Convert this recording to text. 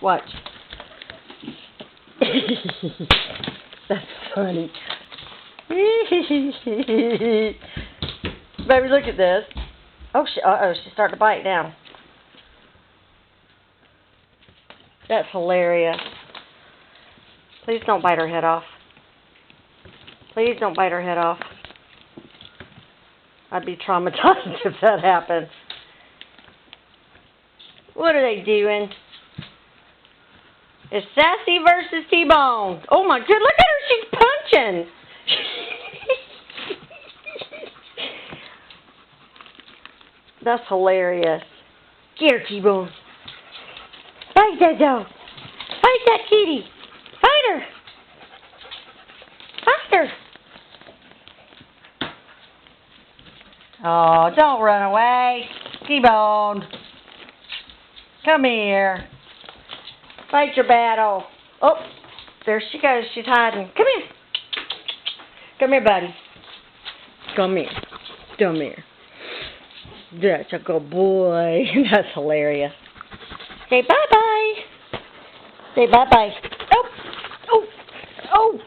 Watch. That's funny. Baby, look at this. Oh, she's starting to bite now. That's hilarious. Please don't bite her head off. Please don't bite her head off. I'd be traumatized if that happened. What are they doing? It's Sassy versus T-Bone. Oh my God, look at her, she's punching. That's hilarious. Get her, T-Bone. Fight that dog. Fight that kitty. Fight her. Fight her. Oh, don't run away. T-Bone. Come here. Fight your battle. Oh, there she goes. She's hiding. Come here. Come here, buddy. Come here. Come here. That's a good boy. That's hilarious. Say bye-bye. Say bye-bye. Oh, oh, oh.